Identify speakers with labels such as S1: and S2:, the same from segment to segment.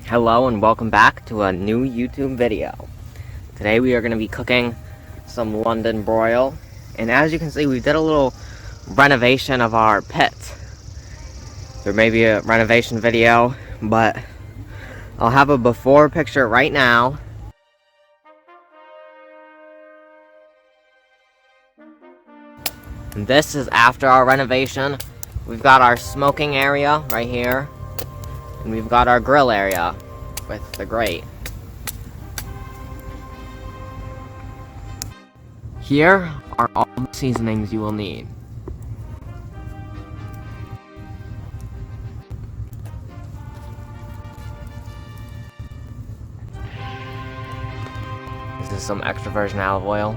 S1: Hello and welcome back to a new YouTube video. Today we are going to be cooking some London broil, and as you can see we did a little renovation of our pit. There may be a renovation video, but I'll have a before picture right now. And this is after our renovation. We've got our smoking area right here, and we've got our grill area with the grate. Here are all the seasonings you will need. This is some extra virgin olive oil.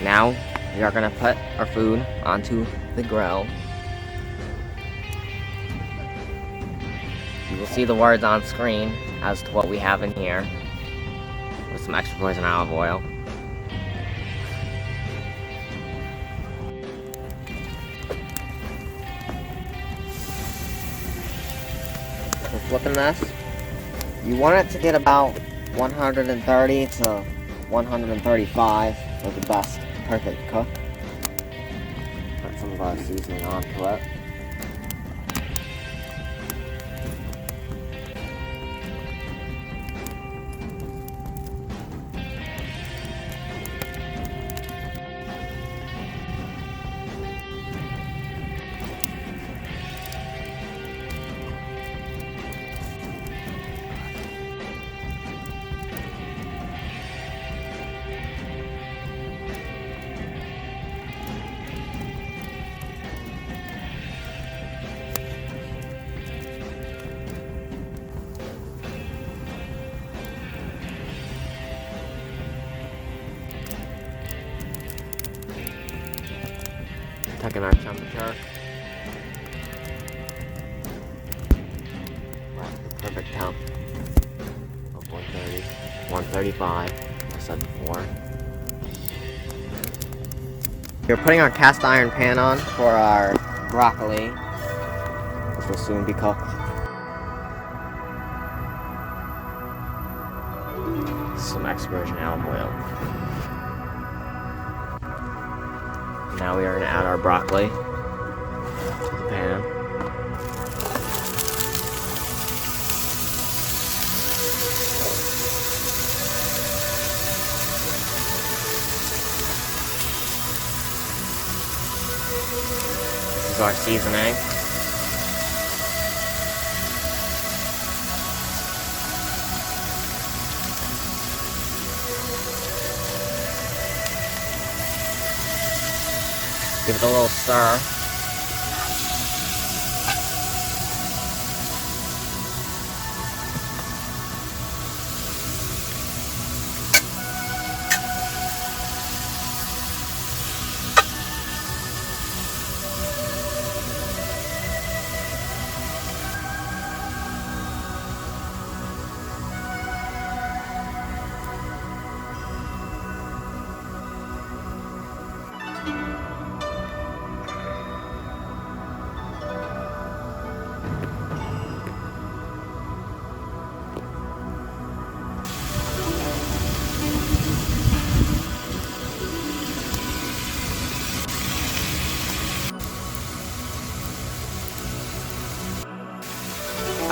S1: Now, we are going to put our food onto the grill. You will see the words on screen as to what we have in here, with some extra virgin olive oil. We're flipping this. You want it to get about 130 to 135 for the best perfect cook. Put some of our seasoning onto it. Checking our temperature. That's the perfect temp of 130, 135, I said before. We're putting our cast iron pan on for our broccoli, which will soon be cooked. Some extra virgin olive oil. Now we are going to add our broccoli to the pan. This is our seasoning. Give it a little stir.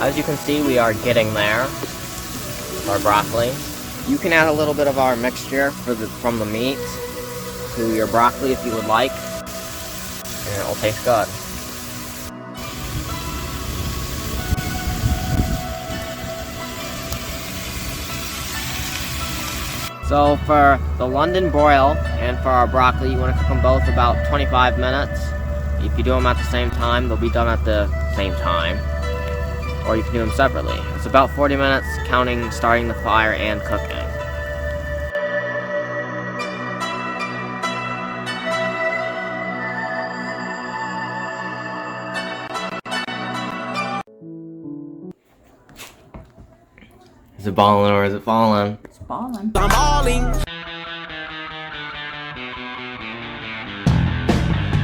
S1: As you can see, we are getting there with our broccoli. You can add a little bit of our mixture from the meat to your broccoli if you would like, and it will taste good. So for the London broil and for our broccoli, you want to cook them both about 25 minutes. If you do them at the same time, they'll be done at the same time. Or you can do them separately. It's about 40 minutes, counting starting the fire and cooking. Is it balling or is it falling?
S2: It's balling.
S3: I'm balling.